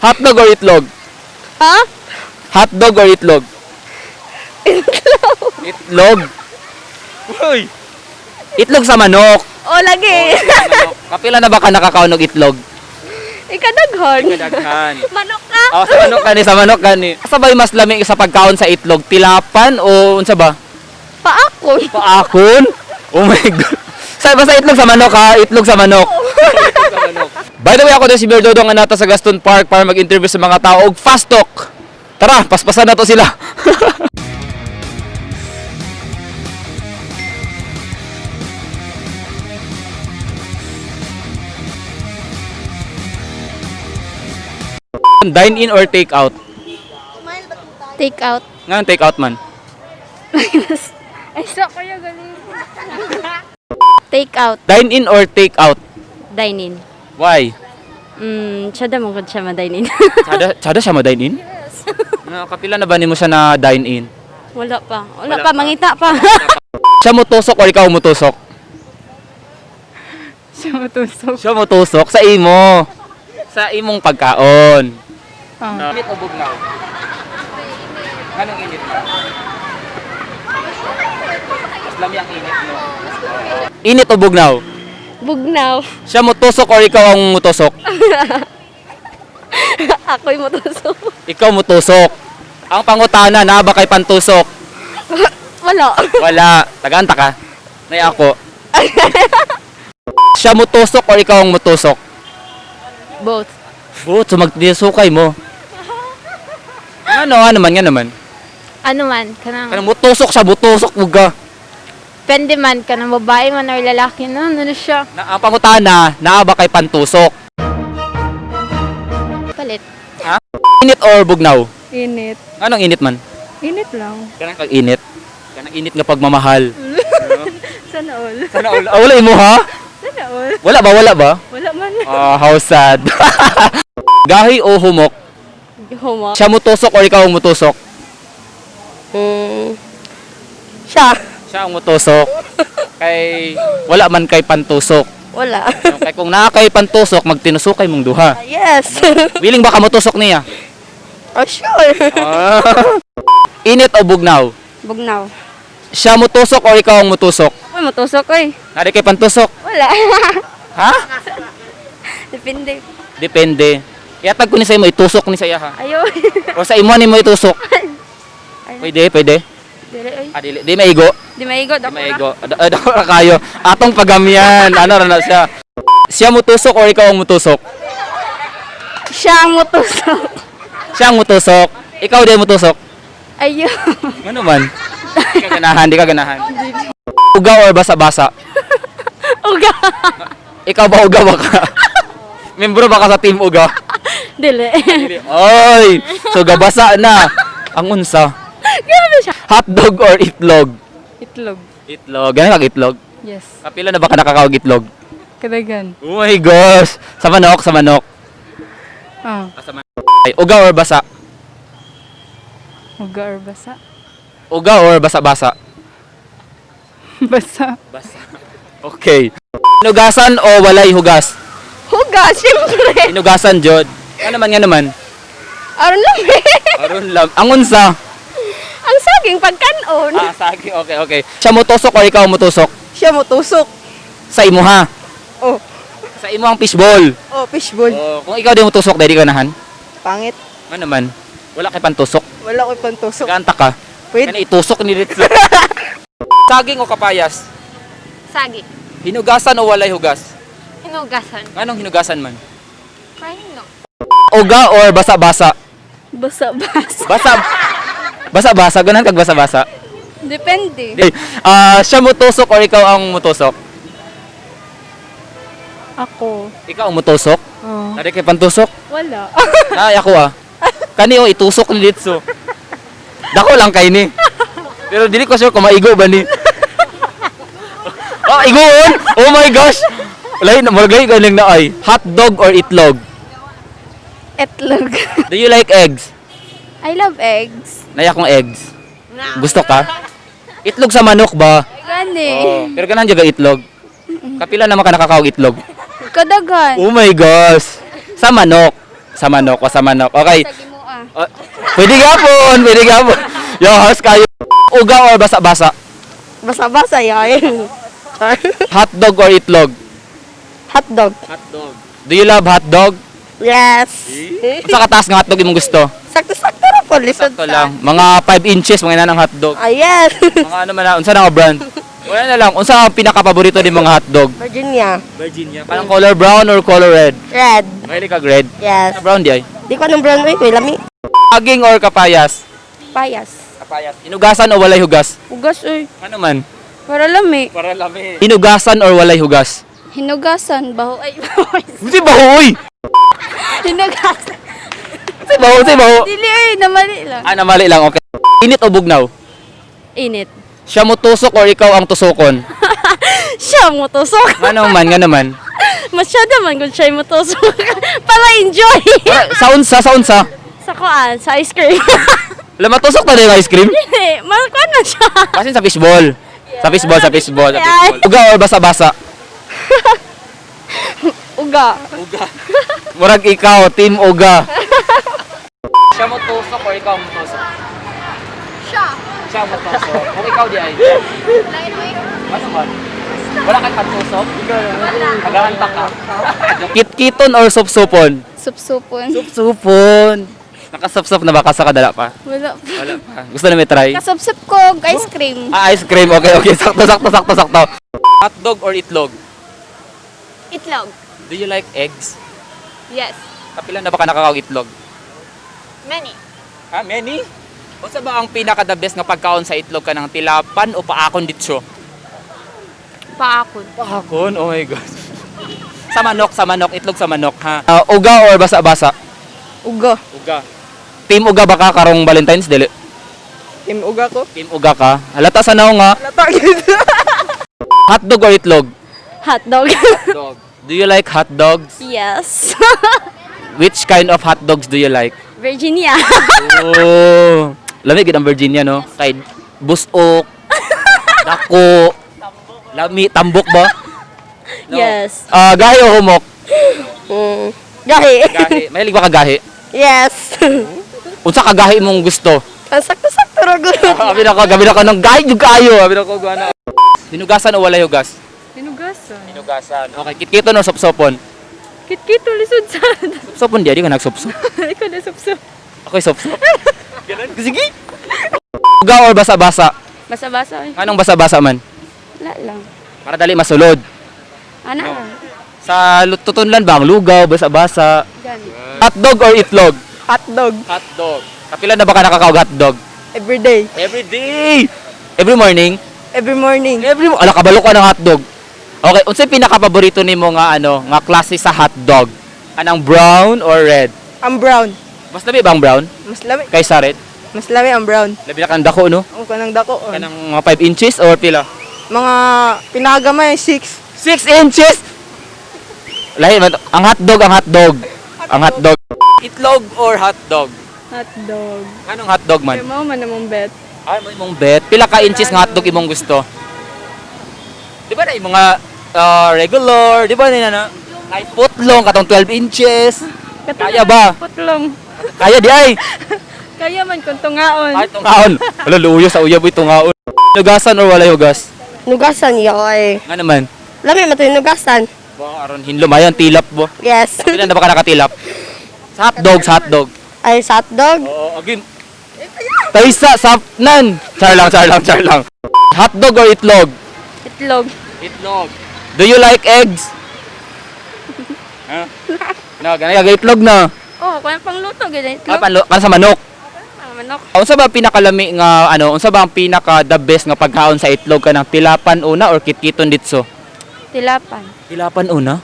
Hotdog or itlog? Ha? Hotdog or itlog? Itlog. Uy. Itlog sa manok. O, lagi. Kapila na ba ka nakakaunog itlog? Ikadaghan. Kadaghan. Manok ka. Oh, sa manok gani. Asa ba yung mas lamig sa pagkaon sa itlog? Tilapan o unsa ba? Paakon. Paakon? Oh my god. Sa itlog sa manok ha? Itlog sa manok. Itlog sa manok. By the way, ako din si Bear Dodong anata sa Gaston Park para mag-interview sa mga tao og fast talk. Tara, paspasan na to sila. Dine in or take out? Take out. Nga take out man. Ay, sa kaya galing. Take out. Dine in or take out? Dine in. Why? Tsada mo siya ma-dine in. Tsada siya ma-dine in? Nakapila na ba ni mo siya na dine in? Wala pa. Wala Wala pa, pa. mangita pa. Siya mutusok or ikaw mutusok? Siya matusok. Siya mutusok sa imo. Sa imong pagkaon. Init o bugnaw? Anong init mo? Mas lami ang init mo. Init o bugnaw? Bugnaw. Siya mutusok or ikaw ang mutusok? Ako'y matusok. Ikaw mutusok. Ang pangutana na ba kay pantusok? Wala. Wala. Tagaanta ka. Nay ako. Siya mutusok or ikaw ang mutusok? Both. Both. So magdisukay mo. Ano man, nga naman. Ano man, kanang... Kanang mutusok siya, mutusok mo ka. Pwede man, kanang babae man or lalaki na, ano siya? Ang pangutana, naa ba kay pantusok? Palit. Ha? Init or bugnaw? Init. Anong init man? Init lang. Kanang kag-init. Kanang init nga pagmamahal. Sana all. Sana all. Ah, wala imo ha? Sana all. Wala ba? Wala ba? Wala man. Ah, how sad. Gahi o humok? Huma. Siya mutusok or ikaw ang mutusok? Siya. Siya ang mutusok. Kay wala man kay pantusok. Wala. Kay kung naa kay pantusok, magtinusukay mong duha. Yes. Willing ba ka mutusok niya? Oh, sure. Ah. Init o bugnaw? Bugnaw. Siya mutusok or ikaw ang mutusok? Uy, matusok eh. Nari kay pantusok? Wala. Ha? Depende. Depende. Iatag ko ni sa imo, itusok ni sa iya ha. Ayaw. O sa imo ni mo itusok. Pwede, pwede. Dili oy. Ah, dili. Di maigo. Di maigo. Di maigo. Dako ra kayo. Atong pagamyan. Ano ra na siya? Siya mutusok or ikaw ang mutusok? Siya ang matusok. Siya ang mutusok. Ikaw din mutusok. Ayaw. Ano man? Di ka ganahan, di ka ganahan. Uga or basa-basa? Uga. Ikaw ba uga ba ka? Membro ba ka sa team uga? Dili. Oy! So gabasa na. Ang unsa. Grabe siya. Hotdog or itlog? Itlog. Itlog. Ganun kag itlog. Yes. Kapila na ba ka nakakaog itlog? Kadagan. Oh my gosh! Sa manok, sa manok. Ah. Sa manok. Ay, uga or basa? Uga or basa? Uga or basa-basa? Basa. Basa. Okay. Hinugasan o walay hugas? Huga, siyempre. Hinugasan, Jod. Ano naman nga naman? Aron lang eh. Aron lang. Ang unsa? Ang saging pagkanon. Ah, sagi. Okay, okay. Siya mutusok or ikaw mutusok? Siya mo tusok. Sa imo ha? Oh. Sa imo ang fishball. Oh, fishball. Oh, kung ikaw din mutusok, dahil ka nahan? Pangit. Ano naman? Wala kay pantusok. Wala ko pantusok. Ganta ka. Pwede. Kaya itusok ni Ritz. Saging o kapayas? Sagi. Hinugasan o walay hugas? Hinugasan. Anong hinugasan man? Paano? Uga or basa-basa? Basa-basa. Basa-basa, ganun kag basa-basa. Depende. Okay. Siya mutusok or ikaw ang mutusok? Ako. Ikaw ang mutusok? Oh. Dari kay pantusok? Wala. Ay, ako Kani o itusok ni Litso. Dako lang kay ni. Pero dili ko sure kung maigo ba ni. Oh, igoon! Oh my gosh! Wala yun, maragay galing na ay. Hotdog or itlog? Etlog. Do you like eggs? I love eggs. Naya kong eggs. Gusto ka? Itlog sa manok ba? Gani. Oh, pero ganan jaga itlog. Kapila naman ka nakakaog itlog. Kadagan. Oh my gosh! Sa manok. Sa manok o sa manok. Okay. Sige mo ah. Oh, pwede gapon, pwede gapon. Yo, host kayo. Uga or basa-basa? Basa-basa yain. Hotdog or itlog? Hotdog. Hotdog. Do you love hotdog? Yes. Sa kataas ng hotdog imong gusto? Sakto-sakto ra po. Lisod Sakto lang. Mga 5 inches, mga inanang hotdog. Ayan. Mga ano man na, unsa na nga brand? Wala na lang, unsa ang pinaka-paborito ni mga hotdog? Virginia. Virginia. Parang color brown or color red? Red. Mahilig ka red? Yes. Brown di ay. Di ko anong brown way. Lami. Aging or kapayas? Payas. Kapayas. Hinugasan o walay hugas? Ugas oy. Ano man? Para lami. Para lami. Hinugasan or walay hugas? Hinugasan. Baho ay baho. Hindi baho, uy! Hinugasan. Hindi baho, hindi baho. Dili ay namali lang. Ah, namali lang, okay. Init o bugnaw? Init. Siya mo tusok or ikaw ang tusokon? Siya mo tusok. Nga naman. Masyado man kung siya mo tusok. Para enjoy. Sa unsa? Sa kuan, sa ice cream. Alam, matusok na rin yung ice cream? Hindi, malkuan na siya. Kasi sa fishball. Sa fishball. Uga or basa-basa? Uga. Murag ikaw, team uga. Siya mo tusok or ikaw mo tusok? Siya mo tusok. Kung ikaw di ay. Ano man? Wala kang patusok? Pag-aantak ka. Kitkiton or supsupon? Supsupon. Supsupon. Nakasupsup na ba? Kasa kadala pa? Wala. Wala pa. Gusto na may try? Kasupsup ko, ice cream. Ah, ice cream. Okay. Sakto. Hotdog or itlog? Itlog. Do you like eggs? Yes. Kapilan na ba ka nakakaw itlog? Many. Ha? Many? O sa ba ang pinaka-the best nga pagkaon sa itlog ka ng tilapan o paakon dito? Paakon. Paakon? Oh my God. Sa manok, itlog sa manok ha. Uga or basa-basa? Uga. Uga. Team uga ba ka karong Valentine's dili? Team uga ko. Team uga ka. Halata sa naw nga. Hotdog or itlog? Hotdog. Dog. Do you like hot dogs? Yes. Which kind of hot dogs do you like? Virginia. Oh, lamig gid ang Virginia no. Kay busok, dako, lami, tambok ba? No. Yes. Gahi o humok? Gahi. Gahi. Mahilig ba ka gahi? Yes. Unsa ka gahi mong gusto? Sakto-sakto ra gud. Gabi na ka ng gahi jud kaayo. Gabi na ko gana. Hinugasan o walay hugas? Hinugasan. Hinugasan. Okay, kitkiton o sopsopon? Kit-kito lisod sa. Sopsopon di ka nagsopsop. Ikaw na supsup. Ako'y sopsop. Ganun. Sige. Uga or basa-basa? Basa-basa. Anong basa-basa man? Wala lang. Para dali masulod. Ana. Sa tutunlan ba ang lugaw, basa-basa? Gani. Hotdog or itlog? Hotdog. Hotdog. Kapilan na ba ka nakakaog hotdog? Every day. Every day. Every morning? Every morning. Ala kabalo ka ng hotdog. Okay, unsay pinaka-paborito nimo nga nga klase sa hotdog? Anang brown or red? Ang brown. Mas labi ba ang brown Mas lami. kaysa red? Mas lami ang brown. Labi na kang dako no? Ang kanang dako. Kanang mga 5 inches or pila? Mga pinagamay 6. 6 inches. Lahi man ang hotdog. Ang hotdog. Itlog or hotdog? Hotdog. Anong hotdog man? Kaya mo man namong bet. Ay, mo imong bet. Pila ka inches nga hotdog imong gusto? Di ba na yung mga regular, di ba na kahit putlong, katong 12 inches. Kaya ba? Putlong. Kaya di ay. Kaya man kung tungaon. Ay, tungaon. Wala, luyo sa uyab, tungaon. Nugasan or walay hugas? Nugasan yoy. Nga naman. Lami man to yung nugasan. Baka aron hinlom, ayan, tilap bo. Yes. Pila na ba ka nakatilap? Sa hotdog. Ay, sa hotdog. Oo, again. Taysa, sapnan. Char lang. Hotdog or itlog? Itlog. Itlog. Do you like eggs? Ha? No, ganyan itlog na. Oh, kung pangluto gid Ah, itlog. para sa manok. Manok. Unsa ba ang pinakalami nga unsa ba ang pinaka the best nga pagkaon sa itlog ka ng tilapan una or kitkiton ditso? Tilapan. Tilapan una?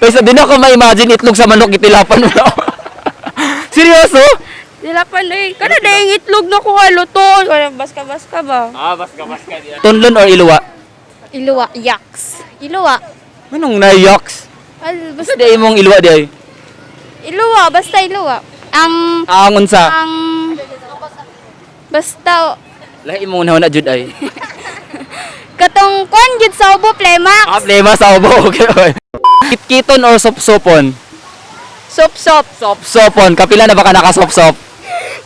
Kaysa din ako ma-imagine itlog sa manok itilapan una. Seryoso? Tilapan eh. Kada dayang itlog na kuha luto. Kaya baska-baska ba? Ah, baska diyan. Tunlon or iluwa? Iluwa. Yaks. Iluwa. Anong nayoks? Basta Basta di imong iluwa di ay. Iluwa. Basta iluwa. Ang unsa? Basta Lahi imong una jud ay. katong kon gid sa ubo plemax. Ah, problema sa ubo. Okay. Kitkiton or supsupon? Sop-sop. Sop-sopon. Kapila na baka nakasop-sop?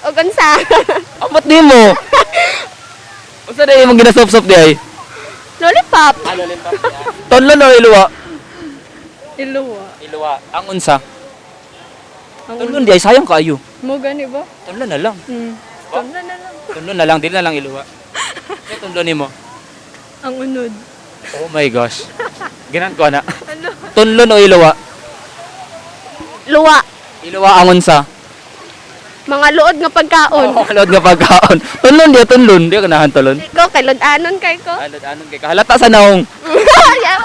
O gansa. Amot di mo. Unsa na yung ginasop-sop di ay? Lollipop. Tonlon o iluwa? Iluwa. Iluwa. Ang unsa? Ang Tonlon di ay sayang kayo. mo gani ba? Tonlon na lang. Tanda na lang. Tonlon na lang, dili na lang iluwa. Kaya tonlon nimo. Ang unod. Oh my gosh. Ginan ko na. Tonlon o iluwa? Luwa. Iluwa ang unsa? Mga luod nga pagkaon. Oh, kalod nga pagkaon. Tonlon di tonlon, di ka nahan tolon. Ikaw kay ludanon kay ko. Anon kay kahalata sa naong. Yeah.